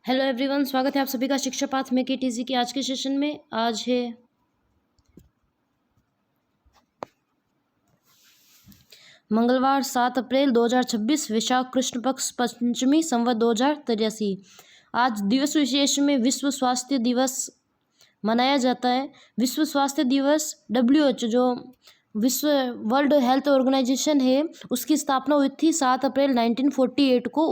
Hello everyone, स्वागत है आप सभी का शिक्षा पाथ में केटीजी की आज के सेशन में। आज है मंगलवार 7 अप्रैल 2026, वैशाख कृष्ण पक्ष पंचमी, संवत 2083। आज दिवस विशेष में विश्व स्वास्थ्य दिवस मनाया जाता है। विश्व स्वास्थ्य दिवस WHO जो विश्व वर्ल्ड हेल्थ ऑर्गेनाइजेशन है, उसकी स्थापना हुई थी 7 अप्रैल 1948 को।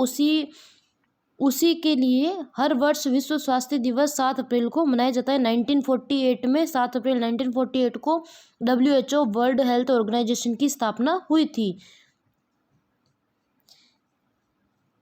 उसी के लिए हर वर्ष विश्व स्वास्थ्य दिवस 7 अप्रैल को मनाया जाता है। 1948 में 7 अप्रैल 1948 को WHO वर्ल्ड हेल्थ ऑर्गेनाइजेशन की स्थापना हुई थी।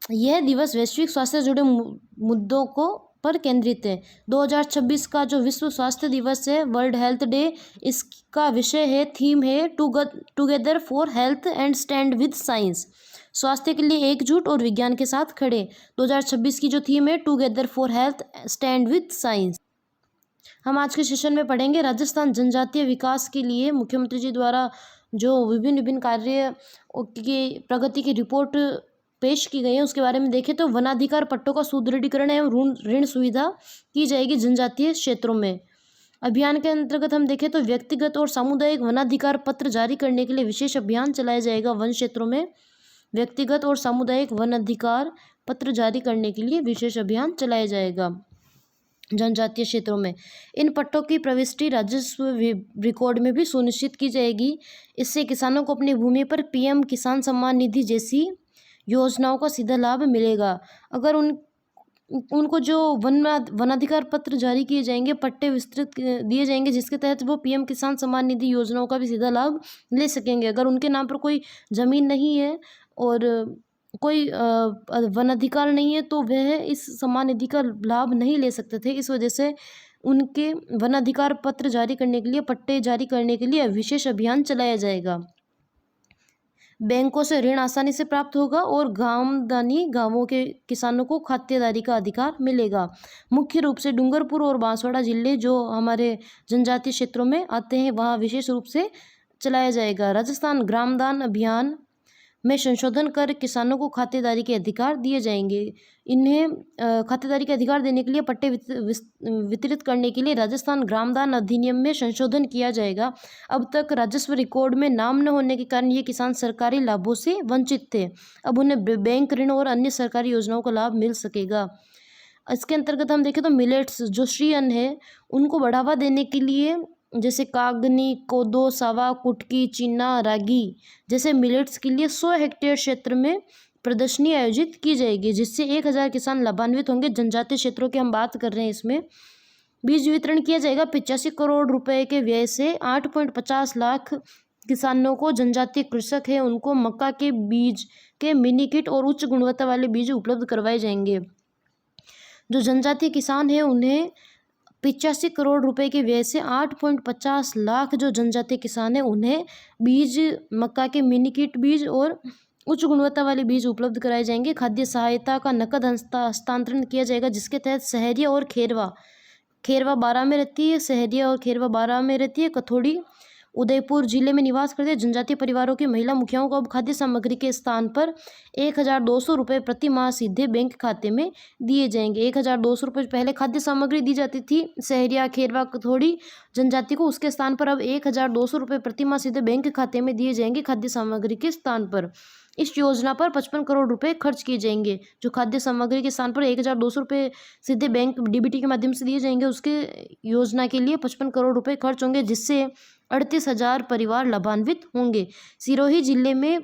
यह दिवस वैश्विक स्वास्थ्य से जुड़े मुद्दों को पर केंद्रित है। 2026 का जो विश्व स्वास्थ्य दिवस है, वर्ल्ड हेल्थ डे, इसका विषय है, थीम है together for health and stand with science. स्वास्थ्य के लिए एकजुट और विज्ञान के साथ खड़े। 2026 की जो थीम है, together for health stand with science. हम आज के सेशन में पढ़ेंगे राजस्थान जनजातीय विकास के लिए मुख्यमंत्री जी द्वारा जो विभिन्न कार्य की प्रगति की रिपोर्ट पेश की गई है, उसके बारे में देखें तो वनाधिकार पट्टों का सुदृढ़ीकरण एवं ऋण सुविधा की जाएगी जनजातीय क्षेत्रों में। अभियान के अंतर्गत हम देखें तो व्यक्तिगत और सामुदायिक वनाधिकार पत्र जारी करने के लिए विशेष अभियान चलाया जाएगा। वन क्षेत्रों में व्यक्तिगत और सामुदायिक वनाधिकार पत्र जारी करने के लिए विशेष अभियान चलाया जाएगा जनजातीय क्षेत्रों में। इन पट्टों की प्रविष्टि राजस्व रिकॉर्ड में भी सुनिश्चित की जाएगी। इससे किसानों को अपनी भूमि पर PM किसान सम्मान निधि जैसी योजनाओं का सीधा लाभ मिलेगा। अगर उनको जो वनाधिकार पत्र जारी किए जाएंगे, पट्टे विस्तृत दिए जाएंगे, जिसके तहत वो PM किसान सम्मान निधि योजनाओं का भी सीधा लाभ ले सकेंगे। अगर उनके नाम पर कोई ज़मीन नहीं है और कोई वनाधिकार नहीं है, तो वह इस सम्मान निधि का लाभ नहीं ले सकते थे। इस वजह से उनके वनाधिकार पत्र जारी करने के लिए, पट्टे जारी करने के लिए विशेष अभियान चलाया जाएगा। बैंकों से ऋण आसानी से प्राप्त होगा और गांवों के किसानों को खातेदारी का अधिकार मिलेगा। मुख्य रूप से डूंगरपुर और बांसवाड़ा जिले जो हमारे जनजातीय क्षेत्रों में आते हैं, वहाँ विशेष रूप से चलाया जाएगा। राजस्थान ग्रामदान अभियान में संशोधन कर किसानों को खातेदारी के अधिकार दिए जाएंगे। इन्हें खातेदारी के अधिकार देने के लिए पट्टे वितरित करने के लिए राजस्थान ग्रामदान अधिनियम में संशोधन किया जाएगा। अब तक राजस्व रिकॉर्ड में नाम न होने के कारण ये किसान सरकारी लाभों से वंचित थे। अब उन्हें बैंक ऋण और अन्य सरकारी योजनाओं का लाभ मिल सकेगा। इसके अंतर्गत हम देखें तो मिलेट्स जो श्री अन्न है, उनको बढ़ावा देने के लिए जैसे कागनी, कोदो, सावा, कुटकी, चीना, रागी जैसे मिलेट्स के लिए 100 हेक्टेयर क्षेत्र में प्रदर्शनी आयोजित की जाएगी, जिससे 1000 किसान लाभान्वित होंगे। जनजातीय क्षेत्रों की हम बात कर रहे हैं। इसमें बीज वितरण किया जाएगा। 85 करोड़ रुपए के व्यय से 8.50 लाख किसानों को, जनजातीय कृषक है, उनको मक्का के बीज के मिनी किट और उच्च गुणवत्ता वाले बीज उपलब्ध करवाए जाएंगे। जो जनजातीय किसान है, उन्हें 85 करोड़ रुपए के व्यय से 8.50 लाख जो जनजातीय किसान हैं, उन्हें बीज, मक्का के मिनी किट बीज और उच्च गुणवत्ता वाले बीज उपलब्ध कराए जाएंगे। खाद्य सहायता का नकद हस्तांतरण किया जाएगा, जिसके तहत सहरिया और खेरवा 12 में रहती है, सहरिया और खेरवा 12 में रहती है, कथोड़ी उदयपुर जिले में निवास करते जनजातीय परिवारों की महिला मुखियाओं को अब खाद्य सामग्री के स्थान पर 1200 रुपये प्रति माह सीधे बैंक खाते में दिए जाएंगे। 1200 रुपये पहले खाद्य सामग्री दी जाती थी सहरिया, खेरवा, कथोड़ी जनजाति को, उसके स्थान पर अब 1200 रुपये प्रति माह सीधे बैंक खाते में दिए जाएंगे खाद्य सामग्री के स्थान पर। इस योजना पर 55 करोड़ रुपए खर्च किए जाएंगे। जो खाद्य सामग्री के स्थान पर 1200 रुपये सीधे बैंक DBT के माध्यम से दिए जाएंगे, उसके योजना के लिए 55 करोड़ रुपए खर्च होंगे, जिससे 38,000 परिवार लाभान्वित होंगे। सिरोही जिले में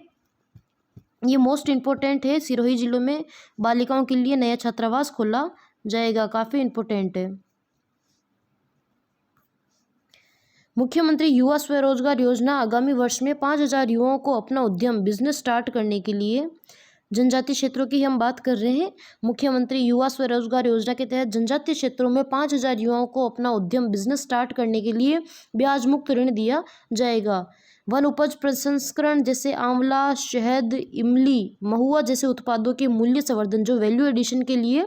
ये मोस्ट इम्पोर्टेंट है। सिरोही जिले में बालिकाओं के लिए नया छात्रावास खोला जाएगा, काफ़ी इम्पोर्टेंट है। मुख्यमंत्री युवा स्वरोजगार योजना आगामी वर्ष में 5000 युवाओं को अपना उद्यम बिजनेस स्टार्ट करने के लिए, जनजातीय क्षेत्रों की हम बात कर रहे हैं। मुख्यमंत्री युवा स्वरोजगार योजना के तहत जनजातीय क्षेत्रों में 5000 युवाओं को अपना उद्यम बिजनेस स्टार्ट करने के लिए ब्याज मुक्त ऋण दिया जाएगा। वन उपज प्रसंस्करण जैसे आंवला, शहद, इमली, महुआ जैसे उत्पादों के मूल्य संवर्धन जो वैल्यू एडिशन के लिए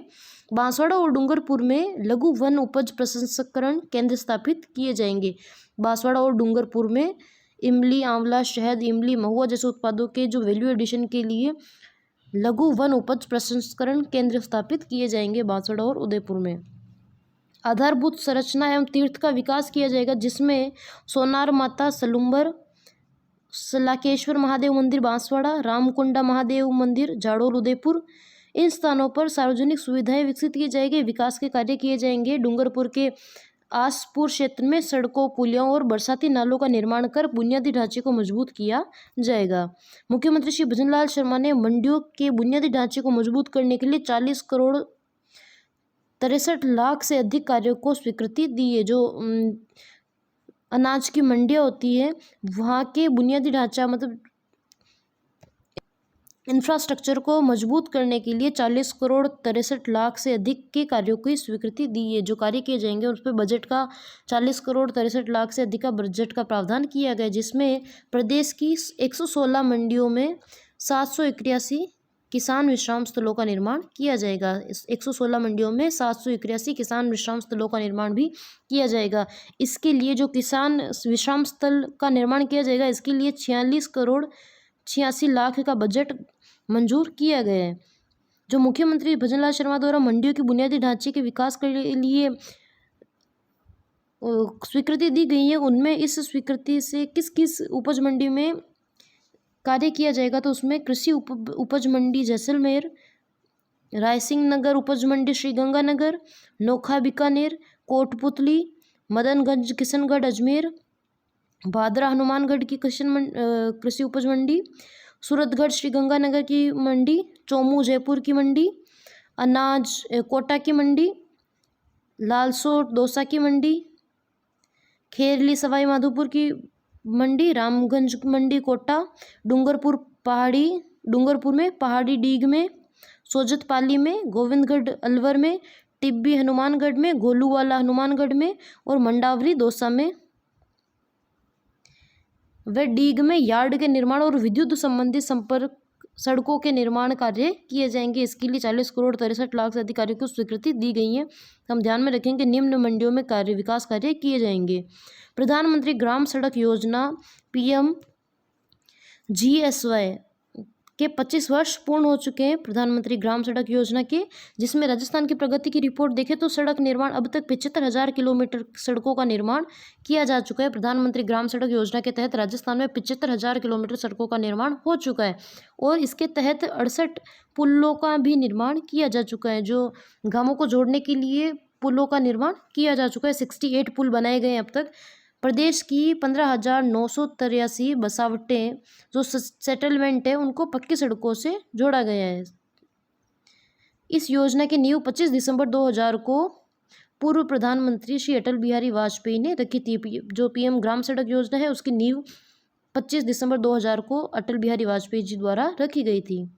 बांसवाड़ा और डूंगरपुर में लघु वन उपज प्रसंस्करण केंद्र स्थापित किए जाएंगे। बांसवाड़ा और डूंगरपुर में इमली, आंवला, शहद, इमली, महुआ जैसे उत्पादों के जो वैल्यू एडिशन के लिए लघु वन उपज प्रसंस्करण केंद्र स्थापित किए जाएंगे बांसवाड़ा और उदयपुर में। आधारभूत संरचना एवं तीर्थ का विकास किया जाएगा, जिसमें सोनार माता सलुम्बर, सलाकेश्वर महादेव मंदिर बांसवाड़ा, रामकुंडा महादेव मंदिर जाडोल उदयपुर, इन स्थानों पर सार्वजनिक सुविधाएं विकसित की जाएगी, विकास के कार्य किए जाएंगे। डूंगरपुर के आसपुर क्षेत्र में सड़कों, पुलियों और बरसाती नालों का निर्माण कर बुनियादी ढांचे को मजबूत किया जाएगा। मुख्यमंत्री श्री भजनलाल शर्मा ने मंडियों के बुनियादी ढांचे को मजबूत करने के लिए 40 करोड़ 63 लाख से अधिक कार्यों को स्वीकृति दी है। जो अनाज की मंडियाँ होती है, वहाँ के बुनियादी ढांचा मतलब इंफ्रास्ट्रक्चर को मजबूत करने के लिए 40 करोड़ 63 लाख से अधिक के कार्यों की स्वीकृति दी है। जो कार्य किए जाएंगे उस पर बजट का 40 करोड़ 63 लाख से अधिक का बजट का प्रावधान किया गया, जिसमें प्रदेश की 116 मंडियों में 781 किसान विश्राम स्थलों का निर्माण किया जाएगा। 116 मंडियों में 781 किसान विश्राम स्थलों का निर्माण भी किया जाएगा। इसके लिए जो किसान विश्राम स्थल का निर्माण किया जाएगा, इसके लिए 46 करोड़ 86 लाख का बजट मंजूर किया गया है। जो मुख्यमंत्री भजनलाल शर्मा द्वारा मंडियों के बुनियादी ढांचे के विकास के लिए स्वीकृति दी गई है, उनमें इस स्वीकृति से किस किस उपज मंडी में कार्य किया जाएगा, तो उसमें कृषि उपज मंडी जैसलमेर, रायसिंह नगर उपज मंडी श्रीगंगानगर, नोखा बीकानेर, कोटपुतली, मदनगंज किशनगढ़ अजमेर, भादरा हनुमानगढ़ की कृषि उपज मंडी, सूरतगढ़ श्रीगंगानगर की मंडी, चोमू जयपुर की मंडी, अनाज कोटा की मंडी, लालसोट दौसा की मंडी, खेरली सवाई माधोपुर की मंडी, रामगंज मंडी कोटा, डूंगरपुर में पहाड़ी डीग में, सोजतपाली में, गोविंदगढ़ अलवर में, टिब्बी हनुमानगढ़ में, गोलूवाला हनुमानगढ़ में और मंडावरी दौसा में व डीग में यार्ड के निर्माण और विद्युत संबंधित संपर्क सड़कों के निर्माण कार्य किए जाएंगे। इसके लिए 40 करोड़ 63 लाख से अधिक कार्यों को स्वीकृति दी गई है। हम ध्यान में रखेंगे निम्न मंडियों में विकास कार्य किए जाएंगे। प्रधानमंत्री ग्राम सड़क योजना PMGSY के 25 वर्ष पूर्ण हो चुके हैं प्रधानमंत्री ग्राम सड़क योजना के, जिसमें राजस्थान की प्रगति की रिपोर्ट देखें तो सड़क निर्माण अब तक 75,000 किलोमीटर सड़कों का निर्माण किया जा चुका है। प्रधानमंत्री ग्राम सड़क योजना के तहत राजस्थान में 75,000 किलोमीटर सड़कों का निर्माण हो चुका है और इसके तहत 68 पुलों का भी निर्माण किया जा चुका है। जो गांवों को जोड़ने के लिए पुलों का निर्माण किया जा चुका है। 68 पुल बनाए गए अब तक। प्रदेश की 15,983 बसावटें जो सेटलमेंट है उनको पक्की सड़कों से जोड़ा गया है। इस योजना की नींव 25 दिसंबर 2000 को पूर्व प्रधानमंत्री श्री अटल बिहारी वाजपेयी ने रखी थी। जो PM ग्राम सड़क योजना है उसकी नींव 25 दिसंबर 2000 को अटल बिहारी वाजपेयी जी द्वारा रखी गई थी।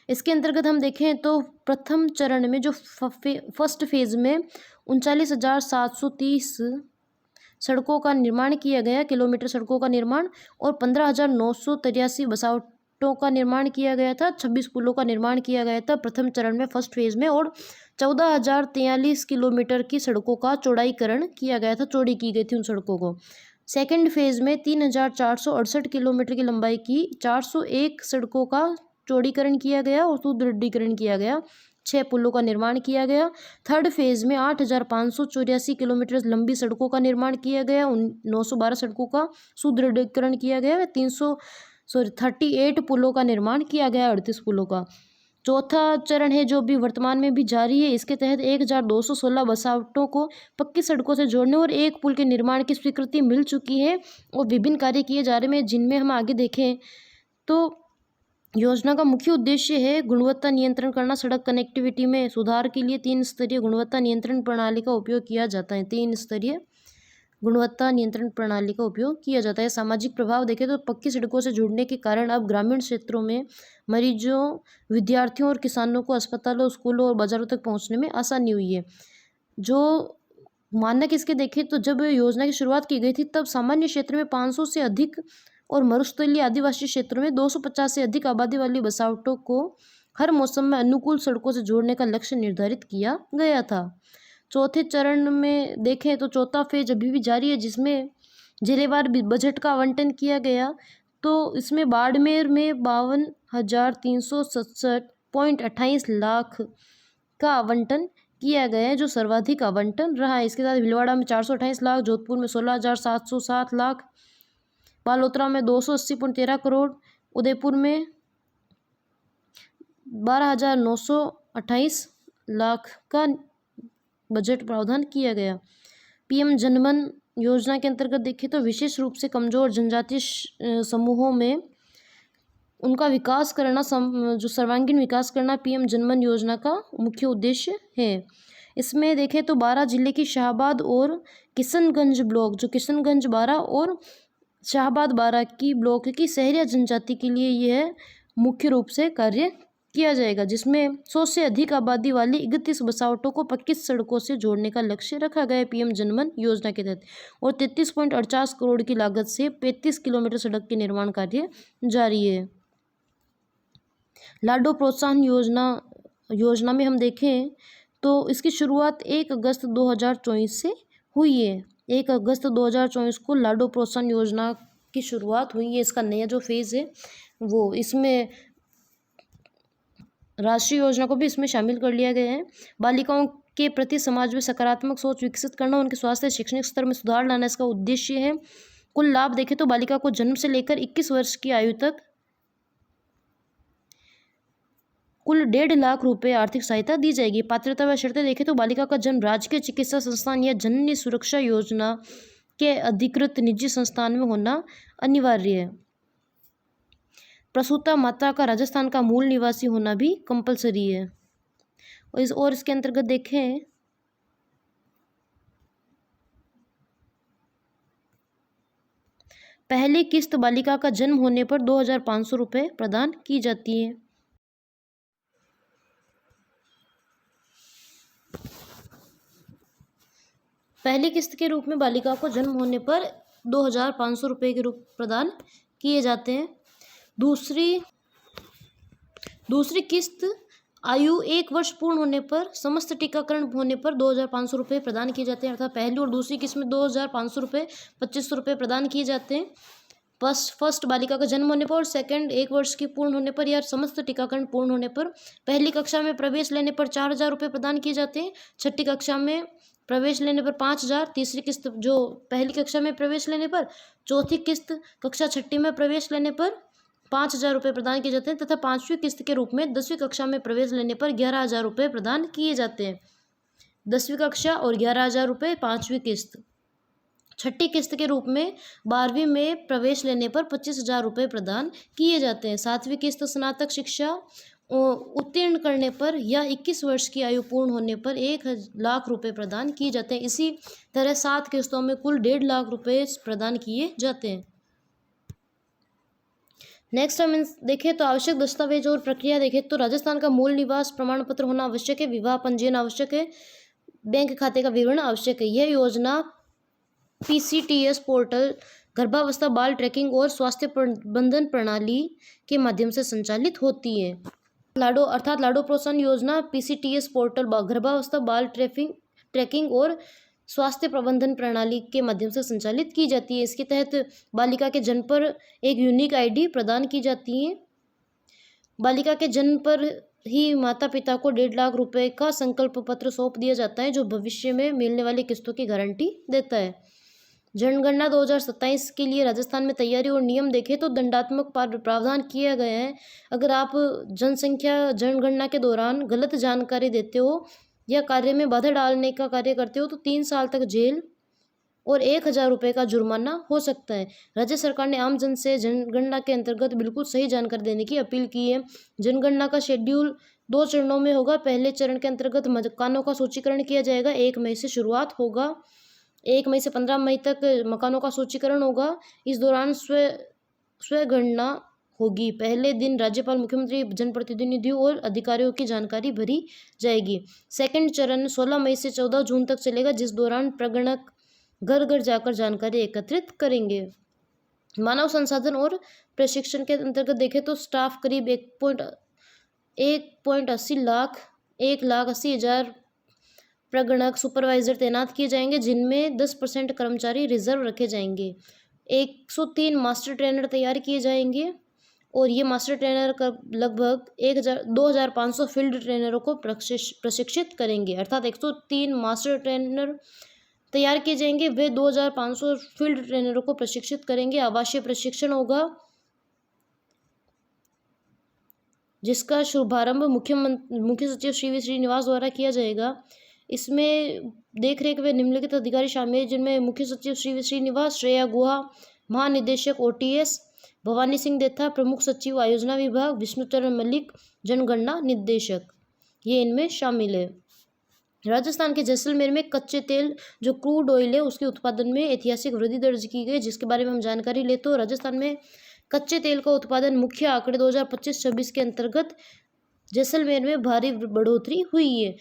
इसके अंतर्गत हम देखें तो प्रथम चरण में जो फर्स्ट फेज में 39,730 सड़कों का निर्माण किया गया, किलोमीटर सड़कों का निर्माण, और 15,983 बसावटों का निर्माण किया गया था। 26 पुलों का निर्माण किया गया था प्रथम चरण में फर्स्ट फेज में, और 14,043 किलोमीटर की सड़कों का चौड़ाईकरण किया गया था, चौड़ी की गई थी उन सड़कों को। सेकेंड फेज में 3,468 किलोमीटर की लंबाई की 401 सड़कों का चौड़ीकरण किया गया और सुदृढ़ीकरण किया गया। 6 पुलों का निर्माण किया गया। थर्ड फेज में 8,584 किलोमीटर लंबी सड़कों का निर्माण किया गया। 912 सड़कों का सुदृढ़ीकरण किया गया। 38 पुलों का निर्माण किया गया, 38 पुलों का। चौथा चरण है जो अभी वर्तमान में भी जारी है। इसके तहत 1,216 बसावटों को पक्की सड़कों से जोड़ने और एक पुल के निर्माण की स्वीकृति मिल चुकी है और विभिन्न कार्य किए जा रहे हैं, जिनमें हम आगे देखें तो योजना का मुख्य उद्देश्य है गुणवत्ता नियंत्रण करना। सड़क कनेक्टिविटी में सुधार के लिए 3 स्तरीय गुणवत्ता नियंत्रण प्रणाली का उपयोग किया जाता है। 3 स्तरीय गुणवत्ता नियंत्रण प्रणाली का उपयोग किया जाता है। सामाजिक प्रभाव देखें तो पक्की सड़कों से जुड़ने के कारण अब ग्रामीण क्षेत्रों में मरीजों, विद्यार्थियों और किसानों को अस्पतालों, स्कूलों और बाजारों तक पहुँचने में आसानी हुई है। जो मानक इसके देखें तो जब योजना की शुरुआत की गई थी तब सामान्य क्षेत्र में 500 से अधिक और मरुस्थलीय आदिवासी क्षेत्रों में 250 से अधिक आबादी वाली बसावटों को हर मौसम में अनुकूल सड़कों से जोड़ने का लक्ष्य निर्धारित किया गया था। चौथे चरण में देखें तो चौथा फेज अभी भी जारी है, जिसमें जिलेवार बजट का आवंटन किया गया। तो इसमें बाड़मेर में 52,367.28 लाख का आवंटन किया गया है, जो सर्वाधिक आवंटन रहा है। इसके साथ भीलवाड़ा में 428 लाख, जोधपुर में 16,707 लाख, बालोतरा में 280.13 करोड़, उदयपुर में 12,928 लाख का बजट प्रावधान किया गया। पीएम जनमन योजना के अंतर्गत देखें तो विशेष रूप से कमजोर जनजातीय समूहों में उनका विकास करना, जो सर्वांगीण विकास करना पीएम जनमन योजना का मुख्य उद्देश्य है। इसमें देखें तो 12 जिले की शाहबाद और किशनगंज ब्लॉक, जो किशनगंज 12 और शाहबाद 12 की ब्लॉक की शहरी जनजाति के लिए यह मुख्य रूप से कार्य किया जाएगा, जिसमें 100 से अधिक आबादी वाली 31 बसावटों को 25 सड़कों से जोड़ने का लक्ष्य रखा गया है पीएम जनमन योजना के तहत। और 33.48 करोड़ की लागत से 35 किलोमीटर सड़क के निर्माण कार्य जारी है। लाडो प्रोत्साहन योजना में हम देखें तो इसकी शुरुआत 1 अगस्त 2024 से हुई है। 1 अगस्त 2024 को लाडो प्रोत्साहन योजना की शुरुआत हुई है। इसका नया जो फेज़ है वो, इसमें राष्ट्रीय योजना को भी इसमें शामिल कर लिया गया है। बालिकाओं के प्रति समाज में सकारात्मक सोच विकसित करना, उनके स्वास्थ्य शैक्षणिक स्तर में सुधार लाना इसका उद्देश्य है। कुल लाभ देखें तो बालिका को जन्म से लेकर 21 वर्ष की आयु तक कुल 1.5 लाख रुपए आर्थिक सहायता दी जाएगी। पात्रता व शर्तें देखें तो बालिका का जन्म राजकीय चिकित्सा संस्थान या जननी सुरक्षा योजना के अधिकृत निजी संस्थान में होना अनिवार्य है। प्रसूता माता का राजस्थान का मूल निवासी होना भी कंपलसरी है। और इसके अंतर्गत देखें पहली किस्त बालिका का जन्म होने पर 2,500 रुपये प्रदान की जाती है। पहली किस्त के रूप में बालिका को जन्म होने पर 2,500 रुपये के रूप प्रदान किए जाते हैं। दूसरी किस्त आयु 1 वर्ष पूर्ण होने पर समस्त टीकाकरण होने पर 2,500 रुपये प्रदान किए जाते हैं। अर्थात पहली और दूसरी किस्त में 2,500 रुपये 2,500 रुपये प्रदान किए जाते हैं। फर्स्ट बालिका का जन्म होने पर और सेकंड 1 वर्ष की पूर्ण होने पर या समस्त टीकाकरण पूर्ण होने पर। पहली कक्षा में प्रवेश लेने पर 4,000 रुपये प्रदान किए जाते हैं। छठी कक्षा में प्रवेश लेने पर 5,000, तीसरी किस्त जो पहली कक्षा में प्रवेश लेने पर, चौथी किस्त कक्षा छठी में प्रवेश लेने पर 5,000 रुपये प्रदान किए जाते हैं तथा 5वीं किस्त के रूप में 10वीं कक्षा में प्रवेश लेने पर 11,000 रुपये प्रदान किए जाते हैं। 10वीं कक्षा और 11,000 रुपये 5वीं किस्त। छठी किस्त के रूप में 12वीं में प्रवेश लेने पर 25,000 रुपये प्रदान किए जाते हैं। 7वीं किस्त स्नातक शिक्षा उत्तीर्ण करने पर या 21 वर्ष की आयु पूर्ण होने पर 1 लाख रुपये प्रदान किए जाते हैं। इसी तरह 7 किस्तों में कुल 1.5 लाख रुपये प्रदान किए जाते हैं। नेक्स्ट हम देखें तो आवश्यक दस्तावेज और प्रक्रिया देखें तो राजस्थान का मूल निवास प्रमाण पत्र होना आवश्यक है। विवाह पंजीयन आवश्यक है। बैंक खाते का विवरण आवश्यक है। यह योजना PCTS पोर्टल, गर्भावस्था बाल ट्रैकिंग और स्वास्थ्य प्रबंधन प्रणाली के माध्यम से संचालित होती है। लाडो प्रोत्साहन योजना PCTS पोर्टल, गर्भावस्था बाल ट्रैकिंग और स्वास्थ्य प्रबंधन प्रणाली के माध्यम से संचालित की जाती है। इसके तहत बालिका के जन्म पर एक यूनिक ID प्रदान की जाती है। बालिका के जन्म पर ही माता पिता को 1.5 लाख रुपए का संकल्प पत्र सौंप दिया जाता है, जो भविष्य में मिलने वाली किस्तों की गारंटी देता है। जनगणना 2027 के लिए राजस्थान में तैयारी और नियम देखें तो दंडात्मक प्रावधान किया गया है। अगर आप जनगणना के दौरान गलत जानकारी देते हो या कार्य में बाधा डालने का कार्य करते हो तो 3 साल तक जेल और 1,000 रुपये का जुर्माना हो सकता है। राज्य सरकार ने आम जन से जनगणना के अंतर्गत बिल्कुल सही जानकारी देने की अपील की है। जनगणना का शेड्यूल 2 चरणों में होगा। पहले चरण के अंतर्गत मकानों का सूचीकरण किया जाएगा। 1 मई से शुरुआत होगा। 1 मई से 15 मई तक मकानों का सूचीकरण होगा। इस दौरान स्वगणना होगी। पहले दिन राज्यपाल, मुख्यमंत्री, जनप्रतिनिधियों और अधिकारियों की जानकारी भरी जाएगी। सेकंड चरण 16 मई से 14 जून तक चलेगा, जिस दौरान प्रगणक घर घर जाकर जानकारी एकत्रित करेंगे। मानव संसाधन और प्रशिक्षण के अंतर्गत देखें तो स्टाफ करीब 1,80,00,000 प्रगणक सुपरवाइजर तैनात किए जाएंगे, जिनमें 10% कर्मचारी रिजर्व रखे जाएंगे। 103 मास्टर ट्रेनर तैयार किए जाएंगे और ये मास्टर ट्रेनर का लगभग 2500 फील्ड ट्रेनरों को प्रशिक्षित करेंगे। अर्थात 103 मास्टर ट्रेनर तैयार किए जाएंगे, वे 2500 फील्ड ट्रेनरों को प्रशिक्षित करेंगे। आवासीय प्रशिक्षण होगा जिसका शुभारंभ मुख्य सचिव श्री श्रीनिवास द्वारा किया जाएगा। इसमें देखरेख व निम्नलिखित अधिकारी शामिल हैं, जिनमें मुख्य सचिव श्री श्रीनिवास, श्रेया गुहा, महानिदेशक OTS भवानी सिंह देथा, प्रमुख सचिव आयोजना विभाग विष्णुचरण मलिक, जनगणना निदेशक, ये इनमें शामिल है। राजस्थान के जैसलमेर में कच्चे तेल जो क्रूड ऑयल है उसके उत्पादन में ऐतिहासिक वृद्धि दर्ज की गई, जिसके बारे में हम जानकारी ले तो राजस्थान में कच्चे तेल का उत्पादन मुख्य आंकड़े 2025-26 के अंतर्गत जैसलमेर में भारी बढ़ोतरी हुई है।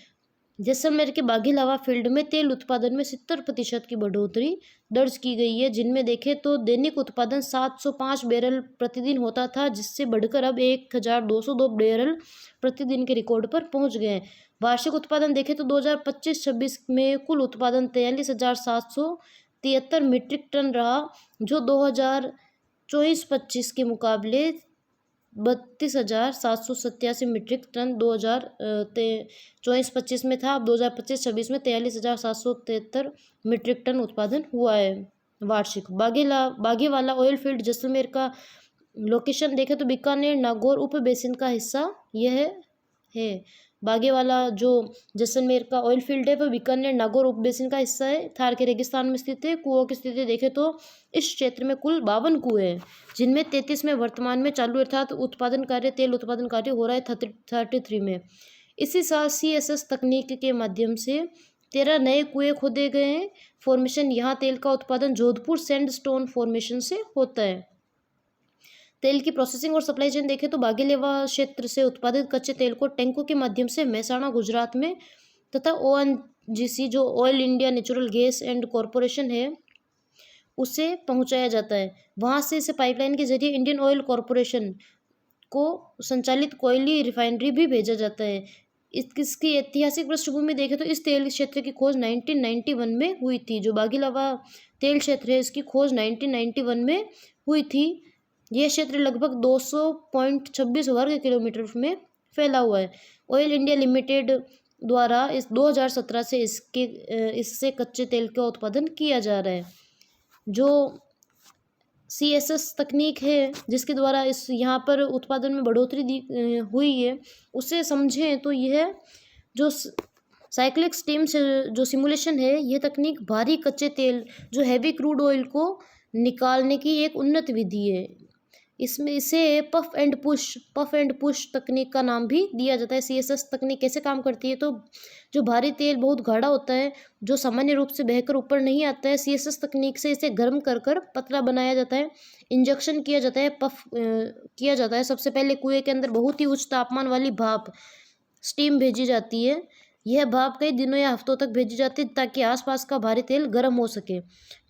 जैसलमेर के बाघिलावा फील्ड में तेल उत्पादन में 70% की बढ़ोतरी दर्ज की गई है, जिनमें देखें तो दैनिक उत्पादन 705 बैरल प्रतिदिन होता था, जिससे बढ़कर अब 1202 बैरल प्रतिदिन के रिकॉर्ड पर पहुंच गए हैं। वार्षिक उत्पादन देखें तो 2025-26 में कुल उत्पादन 43,773 मीट्रिक टन रहा, जो 2024-25 के मुकाबले 32,787 मीट्रिक टन 2024-25 में था। अब 2025-26 में 43,773 मीट्रिक टन उत्पादन हुआ है वार्षिक। बागेवाला ऑयल फील्ड जैसलमेर का लोकेशन देखें तो बीकानेर नागौर उप बेसिन का हिस्सा यह है। बागेवाला जो जैसलमेर का ऑयल फील्ड है वह बीकानेर नागौर उप बेसिन का हिस्सा है। थार के रेगिस्तान में स्थित है। कुओं की स्थिति देखें तो इस क्षेत्र में कुल 52 कुएं हैं, जिनमें 33 में वर्तमान में चालू अर्थात उत्पादन कार्य तेल उत्पादन कार्य हो रहा है 33 में। इसी साल CSS तकनीक के माध्यम से 13 नए कुएं खोदे गए हैं। फॉर्मेशन यहाँ तेल का उत्पादन जोधपुर सैंडस्टोन फॉर्मेशन से होता है। तेल की प्रोसेसिंग और सप्लाई चेन देखें तो बागेलेवा क्षेत्र से उत्पादित कच्चे तेल को टैंकों के माध्यम से महसाणा गुजरात में तथा ONGC जो oil India natural gas and corporation है उसे पहुंचाया जाता है। वहां से इसे पाइपलाइन के जरिए इंडियन ऑयल कॉरपोरेशन को संचालित कोयली रिफाइनरी भी भेजा जाता है। इसकी ऐतिहासिक पृष्ठभूमि देखें तो इस तेल क्षेत्र की खोज 1991 में हुई थी। जो बागेलावा तेल क्षेत्र है इसकी खोज 1991 में हुई थी। यह क्षेत्र लगभग 200.26 वर्ग किलोमीटर में फैला हुआ है। ऑयल इंडिया लिमिटेड द्वारा इस 2017 से इससे कच्चे तेल का उत्पादन किया जा रहा है। जो CSS तकनीक है जिसके द्वारा इस यहाँ पर उत्पादन में बढ़ोतरी हुई है उसे समझें तो यह जो साइक्लिक स्टीम से जो सिमुलेशन है यह तकनीक भारी कच्चे तेल जो हैवी क्रूड ऑयल को निकालने की एक उन्नत विधि है। इसमें इसे पफ एंड पुश तकनीक का नाम भी दिया जाता है। CSS तकनीक कैसे काम करती है तो जो भारी तेल बहुत गाढ़ा होता है जो सामान्य रूप से बहकर ऊपर नहीं आता है, CSS तकनीक से इसे गर्म कर पतला बनाया जाता है। इंजेक्शन किया जाता है, पफ किया जाता है। सबसे पहले कुएं के अंदर बहुत ही उच्च तापमान वाली भाप स्टीम भेजी जाती है। यह भाप कई दिनों या हफ्तों तक भेजी जाती है ताकि आसपास का भारी तेल गर्म हो सके।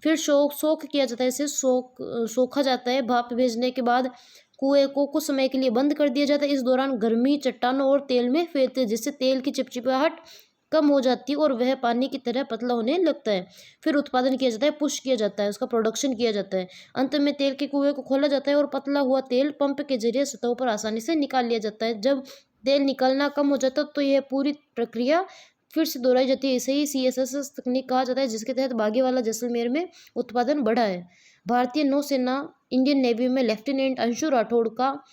फिर सोख किया जाता है, इसे सोखा जाता है। भाप भेजने के बाद कुएं को कुछ समय के लिए बंद कर दिया जाता है। इस दौरान गर्मी चट्टानों और तेल में फैलती है जिससे तेल की चिपचिपाहट कम हो जाती है और वह पानी की तरह पतला होने लगता है। फिर उत्पादन किया जाता है, पुश किया जाता है, उसका प्रोडक्शन किया जाता है। अंत में तेल के कुएं को खोला जाता है और पतला हुआ तेल पंप के जरिए सतहों पर आसानी से निकाल लिया जाता है। जब तेल निकलना कम हो जाता है तो यह पूरी प्रक्रिया फिर से दोहराई जाती है। इसे ही CSS तकनीक कहा जाता है जिसके तहत बागेवाला जैसलमेर में उत्पादन बढ़ा है। भारतीय नौसेना इंडियन नेवी में लेफ्टिनेंट अंशु राठौड़ का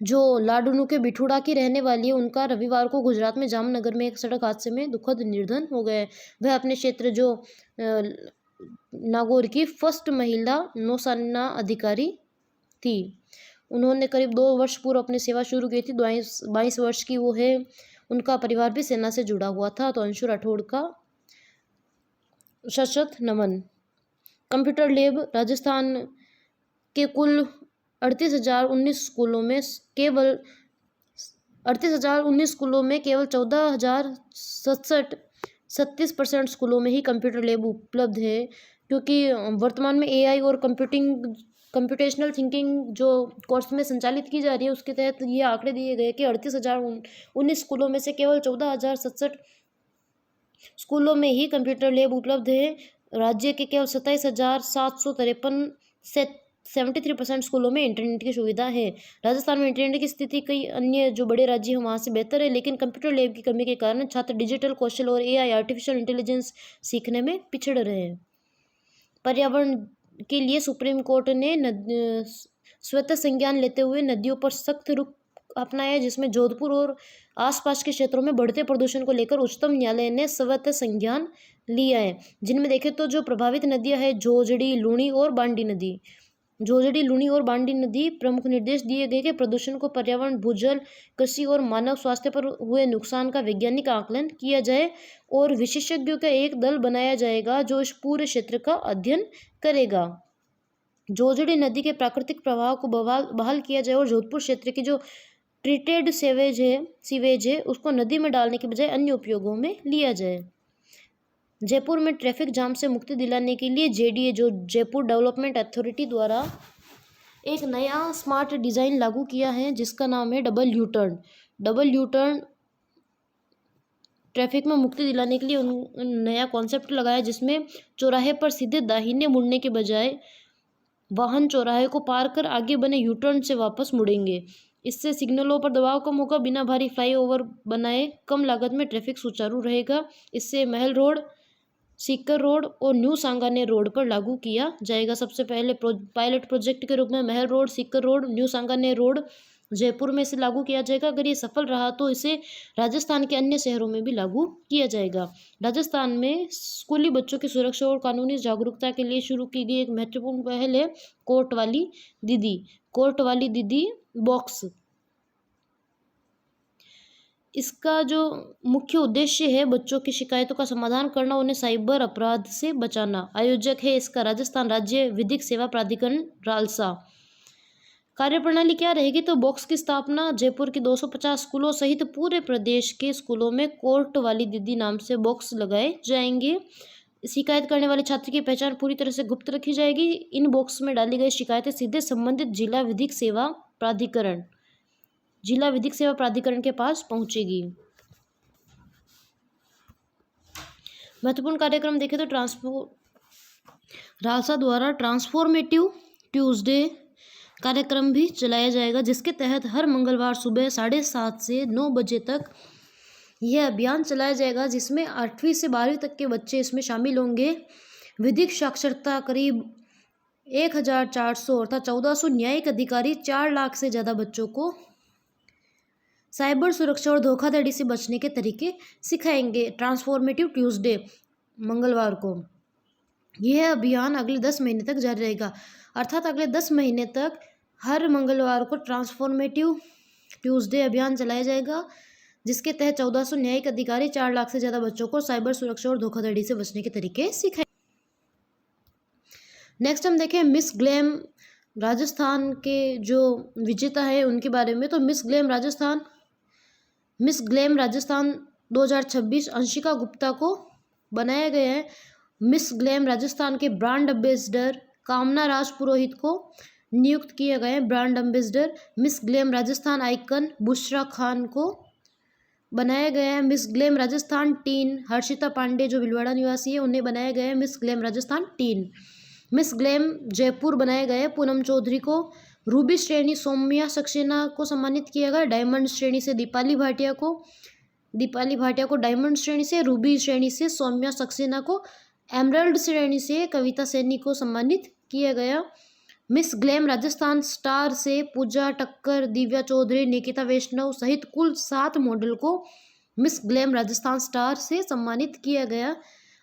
जो लाडुनु के बिठूड़ा की रहने वाली है उनका रविवार को गुजरात में जामनगर में एक सड़क हादसे में दुखद निधन हो गए। वह अपने क्षेत्र जो नागौर की फर्स्ट महिला नौसेना अधिकारी थी। उन्होंने करीब 2 वर्ष पूर्व अपनी सेवा शुरू की थी। 22 वर्ष की वो है। उनका परिवार भी सेना से जुड़ा हुआ था। तो अंशु राठौड़ का शत नमन। कंप्यूटर लैब राजस्थान के कुल 38,019 स्कूलों में केवल 37% स्कूलों में ही कंप्यूटर लैब उपलब्ध है, क्योंकि वर्तमान में AI और कंप्यूटेशनल थिंकिंग जो कोर्स में संचालित की जा रही है उसके तहत ये आंकड़े दिए गए कि 38,019 स्कूलों में से केवल 14,067 स्कूलों में ही कंप्यूटर लैब उपलब्ध है। राज्य के केवल 27,753 से 73% स्कूलों में इंटरनेट की सुविधा है। राजस्थान में इंटरनेट की स्थिति कई अन्य जो बड़े राज्य हैं वहाँ से बेहतर है, लेकिन कंप्यूटर लैब की कमी के कारण छात्र डिजिटल कौशल और AI आर्टिफिशियल इंटेलिजेंस सीखने में पिछड़ रहे हैं। पर्यावरण के लिए सुप्रीम कोर्ट ने स्वतः संज्ञान लेते हुए नदियों पर सख्त रुख अपनाया, जिसमें जोधपुर और आसपास के क्षेत्रों में बढ़ते प्रदूषण को लेकर उच्चतम न्यायालय ने स्वतः संज्ञान लिया है। जिनमें देखें तो जो प्रभावित नदियां हैं झोझड़ी, लूणी और बांडी नदी। झोझड़ी, लूणी और बांडी नदी प्रमुख निर्देश दिए गए कि प्रदूषण को पर्यावरण, भूजल, कृषि और मानव स्वास्थ्य पर हुए नुकसान का वैज्ञानिक आकलन किया जाए और विशेषज्ञों का एक दल बनाया जाएगा जो इस पूरे क्षेत्र का अध्ययन करेगा। झोझड़ी नदी के प्राकृतिक प्रवाह को बहाल किया जाए और जोधपुर क्षेत्र की जो ट्रीटेड सीवेज है उसको नदी में डालने के बजाय अन्य उपयोगों में लिया जाए। जयपुर में ट्रैफिक जाम से मुक्ति दिलाने के लिए JDA जो जयपुर डेवलपमेंट अथॉरिटी द्वारा एक नया स्मार्ट डिज़ाइन लागू किया है, जिसका नाम है double U turn. Double U turn traffic में मुक्ति दिलाने के लिए नया कॉन्सेप्ट लगाया, जिसमें चौराहे पर सीधे दाहिने मुड़ने के बजाय वाहन चौराहे को पार कर आगे बने यू टर्न से वापस मुड़ेंगे। इससे सिग्नलों पर दबाव कम होगा, बिना भारी फ्लाईओवर बनाए कम लागत में ट्रैफिक सुचारू रहेगा। इससे महल रोड, सीकर रोड और न्यू सांगानेर रोड पर लागू किया जाएगा। सबसे पहले पायलट प्रोजेक्ट के रूप में महल road, Sikar road, new Sanganer road Jaipur में इसे लागू किया जाएगा। अगर ये सफल रहा तो इसे राजस्थान के अन्य शहरों में भी लागू किया जाएगा। राजस्थान में स्कूली बच्चों की सुरक्षा और कानूनी जागरूकता के लिए शुरू की गई एक महत्वपूर्ण पहल है कोर्ट वाली दीदी। कोर्ट वाली दीदी बॉक्स। इसका जो मुख्य उद्देश्य है बच्चों की शिकायतों का समाधान करना, उन्हें साइबर अपराध से बचाना। आयोजक है इसका राजस्थान राज्य विधिक सेवा प्राधिकरण रालसा। कार्यप्रणाली क्या रहेगी तो बॉक्स की स्थापना जयपुर के 250 स्कूलों सहित पूरे प्रदेश के स्कूलों में कोर्ट वाली दीदी नाम से बॉक्स लगाए जाएंगे। शिकायत करने वाले छात्र की पहचान पूरी तरह से गुप्त रखी जाएगी। इन बॉक्स में डाली गई शिकायतें सीधे संबंधित जिला विधिक सेवा प्राधिकरण के पास पहुंचेगी। महत्वपूर्ण कार्यक्रम देखें तो रालसा द्वारा ट्रांसफॉर्मेटिव ट्यूसडे कार्यक्रम भी चलाया जाएगा, जिसके तहत हर मंगलवार सुबह 7:30 से 9 बजे तक यह अभियान चलाया जाएगा, जिसमें 8वीं से 12वीं तक के बच्चे इसमें शामिल होंगे। विधिक साक्षरता करीब 1400 अर्थात 1400 न्यायिक अधिकारी 4 लाख से ज़्यादा बच्चों को साइबर सुरक्षा और धोखाधड़ी से बचने के तरीके सिखाएंगे। ट्रांसफॉर्मेटिव ट्यूसडे मंगलवार को यह अभियान अगले 10 महीने तक जारी रहेगा, अर्थात अगले 10 महीने तक हर मंगलवार को ट्रांसफॉर्मेटिव ट्यूसडे अभियान चलाया जाएगा, जिसके तहत 1400 न्यायिक अधिकारी 4 लाख से ज़्यादा बच्चों को साइबर सुरक्षा और धोखाधड़ी से बचने के तरीके सिखाए। नेक्स्ट हम देखें मिस ग्लैम राजस्थान के जो विजेता है उनके बारे में। तो मिस ग्लैम राजस्थान 2026 अंशिका गुप्ता को बनाया गया है। मिस ग्लैम राजस्थान के ब्रांड एम्बेसडर कामना राज पुरोहित को नियुक्त किया गया है brand ambassador. Miss glam Rajasthan icon Bushra Khan को बनाया गया है miss glam Rajasthan teen. Harshita Pande जो भीलवाड़ा निवासी है उन्हें बनाया गया है miss glam Rajasthan teen. Miss glam Jaipur बनाया गया है पूनम चौधरी को। रूबी श्रेणी सौम्या सक्सेना को सम्मानित किया गया। डायमंड श्रेणी से दीपाली भाटिया को डायमंड श्रेणी से, रूबी श्रेणी से सौम्या सक्सेना को, एमरल्ड श्रेणी से कविता सैनी को सम्मानित किया गया। मिस ग्लैम राजस्थान स्टार से पूजा टक्कर, दिव्या चौधरी, निकिता वैष्णव सहित कुल 7 मॉडल को मिस ग्लैम राजस्थान स्टार से सम्मानित किया गया।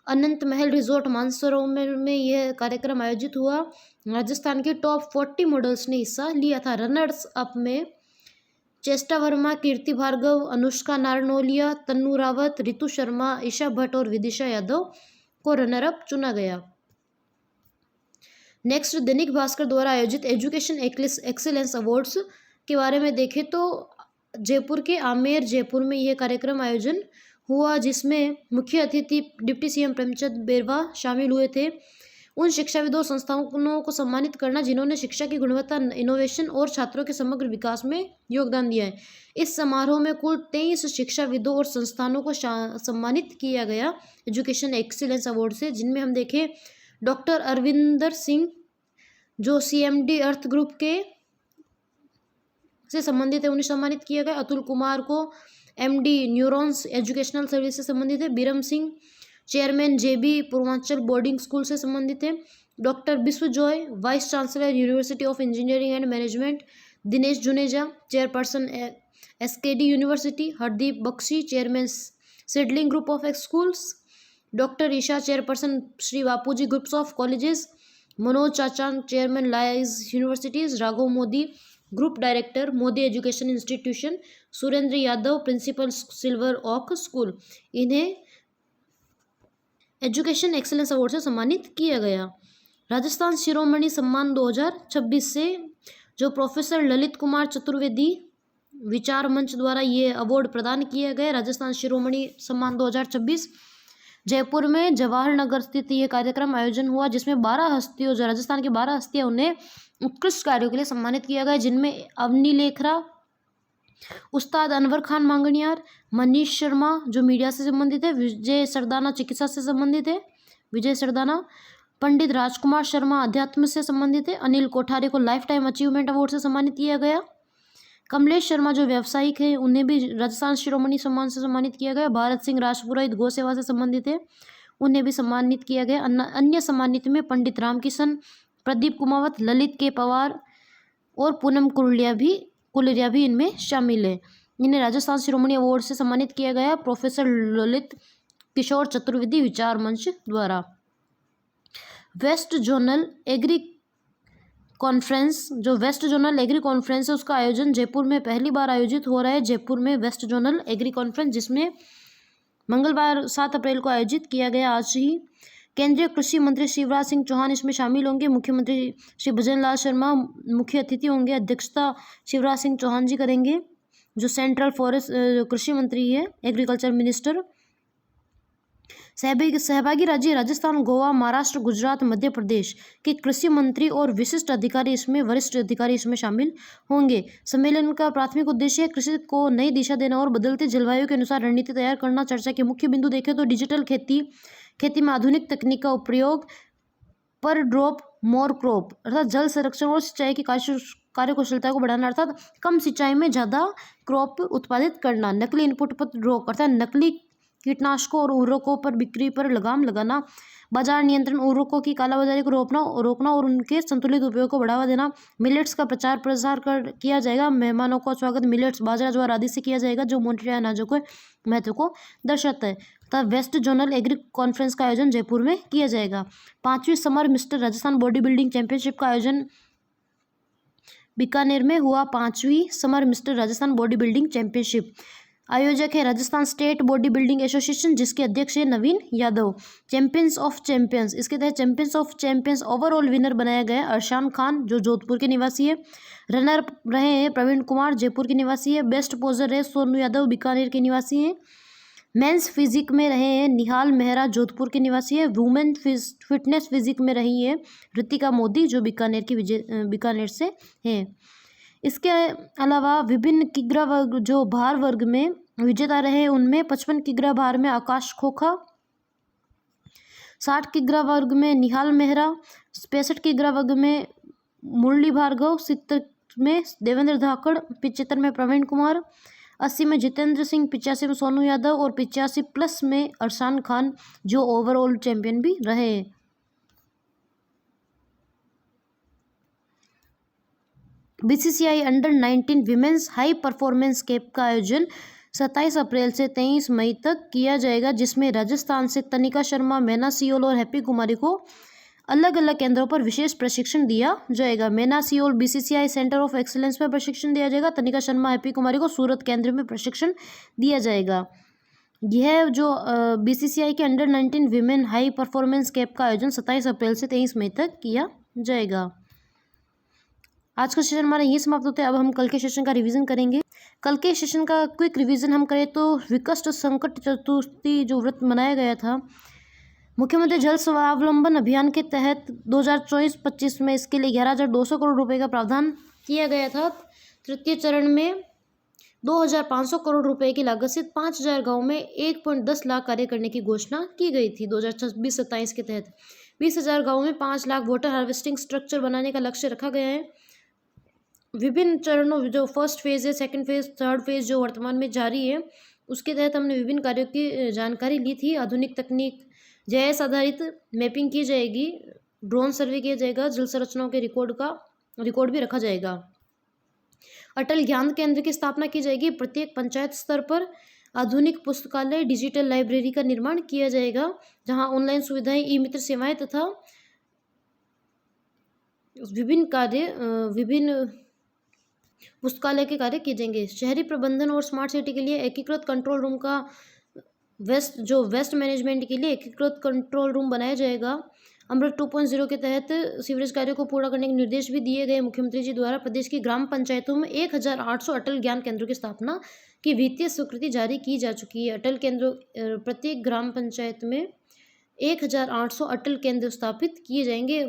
अनंत महल रिजॉर्ट मानसरोवर में यह कार्यक्रम आयोजित हुआ। राजस्थान के टॉप 40 मॉडल्स ने हिस्सा लिया था। रनर्स अप में चेष्टा वर्मा, कीर्ति भार्गव, अनुष्का नारनोलिया, तन्नू रावत, रितु शर्मा, ईशा भट्ट और विदिशा यादव को रनर अप चुना गया। नेक्स्ट दैनिक भास्कर द्वारा आयोजित एजुकेशन एक्सीलेंस अवार्ड्स के बारे में देखें तो जयपुर के आमेर जयपुर में यह कार्यक्रम आयोजन हुआ, जिसमें मुख्य अतिथि डिप्टी CM प्रेमचंद बेरवा शामिल हुए थे। उन शिक्षाविदों और संस्थानों को सम्मानित करना जिन्होंने शिक्षा की गुणवत्ता, इनोवेशन और छात्रों के समग्र विकास में योगदान दिया है। इस समारोह में कुल 23 शिक्षाविदों और संस्थानों को सम्मानित किया गया एजुकेशन एक्सीलेंस अवार्ड से, जिनमें हम देखें डॉक्टर अरविंदर सिंह जो CMD अर्थ ग्रुप के से संबंधित है, उन्हें सम्मानित किया गया। अतुल कुमार को MD न्यूरॉन्स एजुकेशनल सर्विस से संबंधित है। Biram Singh chairman JB Purvanchal boarding school से संबंधित है। Doctor Vishwa Joy vice chancellor university of engineering and management. Dinesh Juneja chairperson SKD university. Hardeep Bakshi chairman seedling group of schools. Doctor Isha chairperson Shri Bapuji groups of colleges. Manoj Chachan chairman लाइज universities. Raghav Modi group director Modi education institution. Surendra Yadav principal silver oak school. इन्हें education excellence award से सम्मानित किया गया। राजस्थान शिरोमणि सम्मान 2026 से जो professor Lalit Kumar Chaturvedi विचार मंच द्वारा ये अवार्ड प्रदान किया गया। राजस्थान शिरोमणि सम्मान 2026 जयपुर में जवाहर नगर स्थित ये कार्यक्रम आयोजन हुआ, जिसमें 12 हस्तियों, जो राजस्थान की 12 हस्तियां, उन्हें उत्कृष्ट कार्यों के लिए सम्मानित किया गया, जिनमें अवनी लेखरा, उस्ताद अनवर खान मांगणियार, मनीष शर्मा जो मीडिया से संबंधित है, विजय सरदाना चिकित्सा से संबंधित है, विजय सरदाना, पंडित राजकुमार शर्मा अध्यात्म से संबंधित है, अनिल कोठारी को लाइफ टाइम अचीवमेंट अवार्ड से सम्मानित किया गया, कमलेश शर्मा जो व्यावसायिक है उन्हें भी राजस्थान शिरोमणि सम्मान से सम्मानित किया गया, भारत सिंह राजपुरोहित गौ सेवा से संबंधित है, उन्हें भी सम्मानित किया गया। अन्य सम्मानित में पंडित रामकिशन, प्रदीप कुमावत, ललित के पवार और पूनम कुलरिया भी इनमें शामिल है। इन्हें राजस्थान शिरोमणि अवार्ड से सम्मानित किया गया प्रोफेसर ललित किशोर चतुर्वेदी विचार मंच द्वारा। वेस्ट जोनल एग्री कॉन्फ्रेंस, जो वेस्ट जोनल एग्री कॉन्फ्रेंस है, उसका आयोजन जयपुर में पहली बार आयोजित हो रहा है। जयपुर में वेस्ट जोनल एग्री कॉन्फ्रेंस, जिसमें मंगलवार 7 अप्रैल को आयोजित किया गया, आज ही। केंद्रीय कृषि मंत्री शिवराज सिंह चौहान इसमें शामिल होंगे। मुख्यमंत्री श्री भजन लाल शर्मा मुख्य अतिथि होंगे। अध्यक्षता शिवराज सिंह चौहान जी करेंगे, जो सेंट्रल फॉरेस्ट कृषि मंत्री है, एग्रीकल्चर मिनिस्टर। सहभागी राज्य राजस्थान, गोवा, महाराष्ट्र, गुजरात, मध्य प्रदेश के कृषि मंत्री और वरिष्ठ अधिकारी इसमें शामिल होंगे। सम्मेलन का प्राथमिक उद्देश्य है कृषि को नई दिशा देना और बदलते जलवायु के अनुसार रणनीति तैयार करना। चर्चा के मुख्य बिंदु देखें तो डिजिटल खेती में आधुनिक तकनीक का उपयोग, पर ड्रॉप मोर क्रॉप अर्थात जल संरक्षण और सिंचाई की कार्यकुशलता को बढ़ाना, अर्थात कम सिंचाई में ज़्यादा क्रॉप उत्पादित करना। नकली इनपुट पर रोक अर्थात नकली कीटनाशकों और उर्वरकों पर बिक्री पर लगाम लगाना। बाजार नियंत्रण, उर्वरकों की कालाबाजारी को रोकना और उनके संतुलित उपयोग को बढ़ावा देना। मिलेट्स का प्रचार प्रसार किया जाएगा। मेहमानों का स्वागत मिलेट्स, बाजरा, ज्वार आदि से किया जाएगा, जो मोटे अनाजों के महत्व को दर्शाता है। तथा वेस्ट जोनल एग्री कॉन्फ्रेंस का आयोजन जयपुर में किया जाएगा। 5वीं summer mister Rajasthan body building championship का आयोजन बीकानेर में हुआ। 5वीं summer mister Rajasthan body building championship आयोजक है Rajasthan state body building association, जिसके अध्यक्ष है Naveen Yadav. Champions of champions, इसके तहत champions of champions overall winner बनाया गया अरशान खान, जो जोधपुर के निवासी है। रनर रहे हैं प्रवीण कुमार, जयपुर के निवासी है। बेस्ट पोजर है सोनू यादव, बीकानेर के निवासी हैं। मेंस फिजिक में रहे हैं निहाल मेहरा, जोधपुर के निवासी है। वुमेन फिटनेस फिजिक में रही है ऋतिका मोदी, जो बीकानेर से है। इसके अलावा विभिन्न किग्रा वर्ग, जो भार वर्ग में विजेता रहे, उनमें 55 किग्रा भार में आकाश खोखा, 60 किग्रा वर्ग में निहाल मेहरा, 65 किग्रा वर्ग में मुरली भार्गव, 70 में देवेंद्र धाकड़, 75 में प्रवीण कुमार, 80 में जितेंद्र सिंह, 85 में सोनू यादव और 85+ में अरशान खान, जो ओवरऑल चैंपियन भी रहे। BCCI under 19 women's high performance camp का आयोजन 27 अप्रैल से 23 मई तक किया जाएगा, जिसमें राजस्थान से तनिका शर्मा, मैना सियोल और हैप्पी कुमारी को अलग अलग केंद्रों पर विशेष प्रशिक्षण दिया जाएगा। मैना Seoul BCCI centre of excellence में प्रशिक्षण दिया जाएगा। तनिका शर्मा, हैप्पी कुमारी को सूरत केंद्र में प्रशिक्षण दिया जाएगा। यह जो BCCI के under 19 women high performance camp का आयोजन 27 अप्रैल से 23 मई तक किया जाएगा। आज का सेशन हमारा ये समाप्त होता है। अब हम कल के सेशन का रिवीजन करेंगे। कल के सेशन का क्विक रिवीजन हम करें तो विकट संकट चतुर्थी जो व्रत मनाया गया था, मुख्यमंत्री जल स्वावलंबन अभियान के तहत 2024-25 में इसके लिए 11,200 करोड़ रुपए का प्रावधान किया गया था। तृतीय चरण में 2,500 करोड़ रुपए की लागत से 5,000 गाँव में 1.10 लाख कार्य करने की घोषणा की गई थी। 2026-27 के तहत 20,000 गाँव में 5 लाख वाटर हार्वेस्टिंग स्ट्रक्चर बनाने का लक्ष्य रखा गया है। विभिन्न चरणों, जो फर्स्ट फेज है, सेकंड फेज, थर्ड फेज जो वर्तमान में जारी है, उसके तहत हमने विभिन्न कार्यों की जानकारी ली थी। आधुनिक तकनीक, जीआईएस आधारित मैपिंग की जाएगी, ड्रोन सर्वे किया जाएगा, जल संरचनाओं के रिकॉर्ड भी रखा जाएगा। अटल ज्ञान केंद्र की स्थापना की जाएगी। प्रत्येक पंचायत स्तर पर आधुनिक पुस्तकालय, डिजिटल लाइब्रेरी का निर्माण किया जाएगा, जहां ऑनलाइन सुविधाएं, ई मित्र सेवाएं तथा विभिन्न पुस्तकालय के कार्य किए जाएंगे। शहरी प्रबंधन और स्मार्ट सिटी के लिए एकीकृत कंट्रोल रूम का वेस्ट मैनेजमेंट के लिए एकीकृत कंट्रोल रूम बनाया जाएगा। अमृत 2.0 के तहत सीवरेज कार्यों को पूरा करने के निर्देश भी दिए गए। मुख्यमंत्री जी द्वारा प्रदेश की ग्राम पंचायतों में 1,800 अटल ज्ञान केंद्रों की स्थापना की वित्तीय स्वीकृति जारी की जा चुकी है। अटल केंद्र, प्रत्येक ग्राम पंचायत में 1,800 अटल केंद्र स्थापित किए जाएंगे।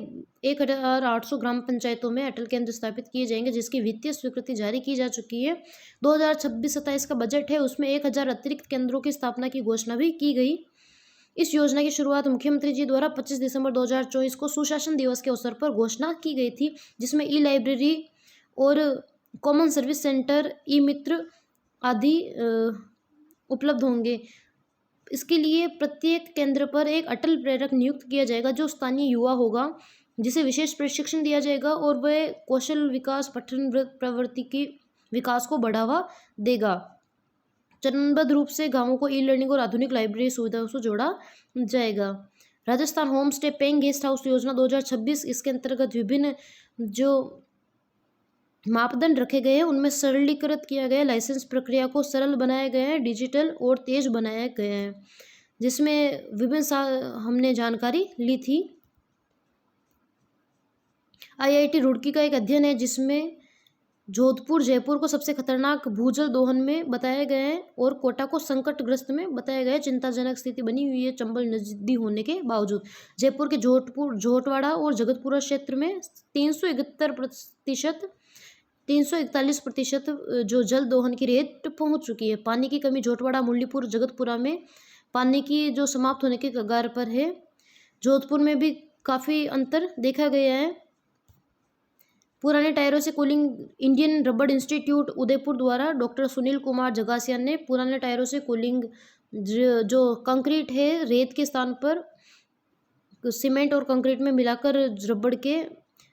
1,800 ग्राम पंचायतों में अटल केंद्र स्थापित किए जाएंगे, जिसकी वित्तीय स्वीकृति जारी की जा चुकी है। 2026-27 का बजट है, उसमें 1,000 अतिरिक्त केंद्रों की स्थापना की घोषणा भी की गई। इस योजना की शुरुआत मुख्यमंत्री जी द्वारा 25 दिसंबर 2024 को सुशासन दिवस के अवसर पर घोषणा की गई थी, जिसमें ई लाइब्रेरी और कॉमन सर्विस सेंटर, ई मित्र आदि उपलब्ध होंगे। इसके लिए प्रत्येक केंद्र पर एक अटल प्रेरक नियुक्त किया जाएगा, जो स्थानीय युवा होगा, जिसे विशेष प्रशिक्षण दिया जाएगा और वह कौशल विकास, पठन प्रवृत्ति की विकास को बढ़ावा देगा। चरणबद्ध रूप से गांवों को ई लर्निंग और आधुनिक लाइब्रेरी सुविधाओं से जोड़ा जाएगा। Rajasthan home stay paying guest house योजना 2026, इसके अंतर्गत विभिन्न जो मापदंड रखे गए हैं उनमें सरलीकृत किया गया, लाइसेंस प्रक्रिया को सरल बनाया गया है, डिजिटल और तेज बनाया गया है, जिसमें विभिन्न हमने जानकारी ली थी। IIT रुड़की का एक अध्ययन है, जिसमें जोधपुर, जयपुर को सबसे खतरनाक भूजल दोहन में बताया गया है और कोटा को संकटग्रस्त में बताया गया है। चिंताजनक स्थिति बनी हुई है चंबल नजदीक होने के बावजूद। जयपुर के जोटवाड़ा और जगतपुरा क्षेत्र में 341% जो जल दोहन की रेट पहुंच चुकी है। पानी की कमी जोटवाड़ा, मुरलीपुर, जगतपुरा में पानी की जो समाप्त होने के कगार पर है। जोधपुर में भी काफ़ी अंतर देखा गया है। पुराने टायरों से कूलिंग, इंडियन रबड़ इंस्टीट्यूट उदयपुर द्वारा डॉक्टर सुनील कुमार जगासियान ने पुराने टायरों से कूलिंग, जो कंक्रीट है, रेत के स्थान पर सीमेंट और कंक्रीट में मिलाकर रबड़ के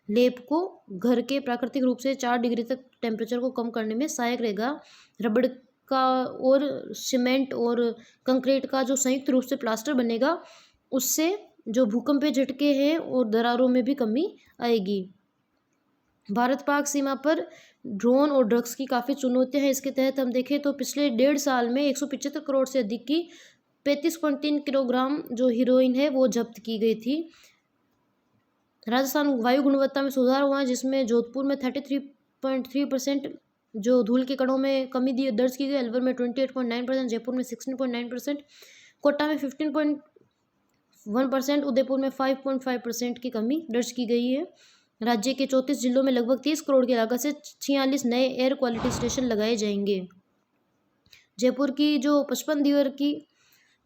लेप को घर के प्राकृतिक रूप से 4 डिग्री तक टेम्परेचर को कम करने में सहायक रहेगा। रबड़ का और सीमेंट और कंक्रीट का जो संयुक्त रूप से प्लास्टर बनेगा, उससे जो भूकंपीय झटके हैं और दरारों में भी कमी आएगी। भारत पाक सीमा पर ड्रोन और ड्रग्स की काफ़ी चुनौतियां हैं। इसके तहत हम देखें तो पिछले 1.5 साल में 175 करोड़ से अधिक की 35.3 किलोग्राम जो हीरोइन है वो जब्त की गई थी। राजस्थान वायु गुणवत्ता में सुधार हुआ है, जिसमें जोधपुर में 33.3% जो धूल के कणों में कमी दर्ज की गई, अलवर में 28.9%, जयपुर में 16.9%, कोटा में 15.1%, उदयपुर में 5.5% की कमी दर्ज की गई है। राज्य के 34 जिलों में लगभग 30 करोड़ की लागत से 46 नए एयर क्वालिटी स्टेशन लगाए जाएंगे। जयपुर की जो 55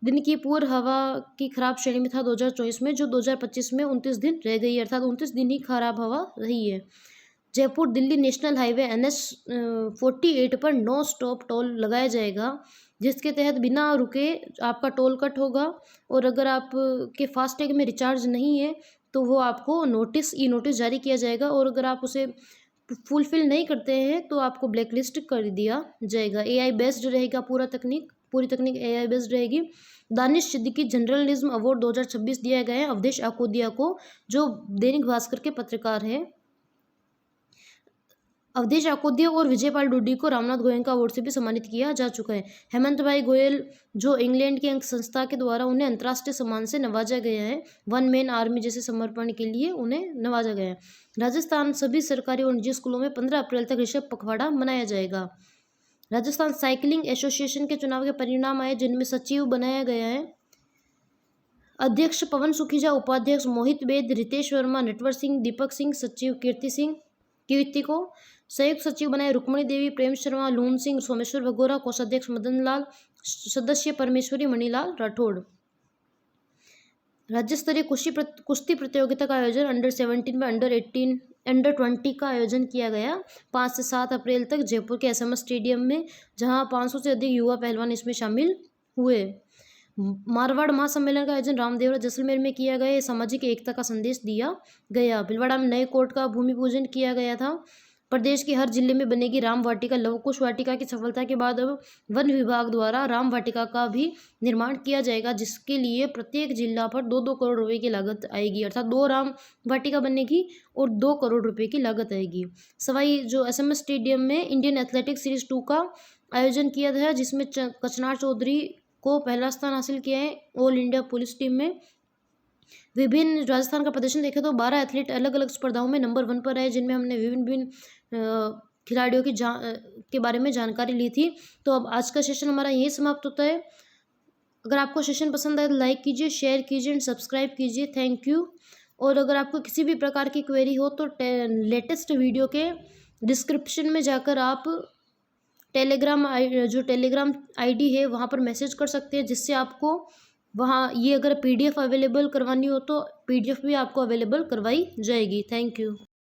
दिन की पूर्व हवा की खराब श्रेणी में था 2024 में, जो 2025 में 29 दिन रह गई, अर्थात 29 दिन ही खराब हवा रही है। Jaipur Delhi national highway NH 48 पर नो स्टॉप टोल लगाया जाएगा, जिसके तहत बिना रुके आपका टोल कट होगा, और अगर आप के फास्टैग में रिचार्ज नहीं है तो वो आपको ई नोटिस जारी किया जाएगा, और अगर आप उसे फुलफिल नहीं करते हैं तो आपको ब्लैक लिस्ट कर दिया जाएगा। AI बेस्ड रहेगा पूरी तकनीक AI बेस्ड रहेगी। दानिश सिद्दीकी जर्नलिज्म अवार्ड 2026 दिया गया है अवधेश आकोदिया को, जो दैनिक भास्कर के पत्रकार है। अवधेश आकोदिया और विजयपाल डूडी को रामनाथ गोयनका अवार्ड से भी सम्मानित किया जा चुका है। हेमंत भाई गोयल, जो इंग्लैंड की अंक संस्था के द्वारा उन्हें अंतर्राष्ट्रीय सम्मान से नवाजा गया है। 1 मैन आर्मी जैसे समर्पण के लिए उन्हें नवाजा गया है। राजस्थान सभी सरकारी और निजी स्कूलों में 15 अप्रैल तक ऋषभ पखवाड़ा मनाया जाएगा। राजस्थान साइकिलिंग एसोसिएशन के चुनाव के परिणाम आए, जिनमें सचिव बनाया गया है अध्यक्ष पवन सुखीजा, उपाध्यक्ष मोहित बेद, रितेश वर्मा, नटवर सिंह, दीपक सिंह, सचिव कीर्ति को, संयुक्त सचिव बनाए रुक्मणी देवी, प्रेम शर्मा, लून सिंह, सोमेश्वर भगोरा, कोषाध्यक्ष मदन लाल, सदस्य परमेश्वरी मणिलाल राठौड़। राज्य स्तरीय कुश्ती प्रतियोगिता का आयोजन अंडर-17 व अंडर-20 का आयोजन किया गया 5 से 7 अप्रैल तक जयपुर के SMS स्टेडियम में, जहां 500 से अधिक युवा पहलवान इसमें शामिल हुए। मारवाड़ महासम्मेलन का आयोजन रामदेवरा जैसलमेर में किया गया। सामाजिक एकता का संदेश दिया गया। भीलवाड़ा में नए कोर्ट का भूमि पूजन किया गया था। प्रदेश के हर जिले में बनेगी राम वाटिका। लव कुश वाटिका की सफलता के बाद अब वन विभाग द्वारा राम वाटिका का भी निर्माण किया जाएगा, जिसके लिए प्रत्येक जिला पर 2-2 करोड़ रुपए की लागत आएगी। अर्थात 2 राम वाटिका बनेगी और 2 करोड़ रुपए की लागत आएगी। सवाई जो SMS स्टेडियम में इंडियन एथलेटिक्स सीरीज 2 का आयोजन किया गया, जिसमें कचनार चौधरी को पहला स्थान हासिल किया है ऑल इंडिया पुलिस टीम में। विभिन्न राजस्थान का प्रदर्शन देखें तो 12 एथलीट अलग अलग स्पर्धाओं में नंबर 1 पर रहे, जिनमें हमने विभिन्न खिलाड़ियों के बारे में जानकारी ली थी। तो अब आज का सेशन हमारा यही समाप्त होता है। अगर आपको सेशन पसंद आए तो लाइक कीजिए, शेयर कीजिए एंड सब्सक्राइब कीजिए। Thank you. और अगर आपको किसी भी प्रकार की क्वेरी हो तो लेटेस्ट वीडियो के डिस्क्रिप्शन में जाकर आप टेलीग्राम ID है वहाँ पर मैसेज कर सकते हैं, जिससे आपको वहाँ ये अगर PDF अवेलेबल करवानी हो तो PDF भी आपको अवेलेबल करवाई जाएगी। Thank you.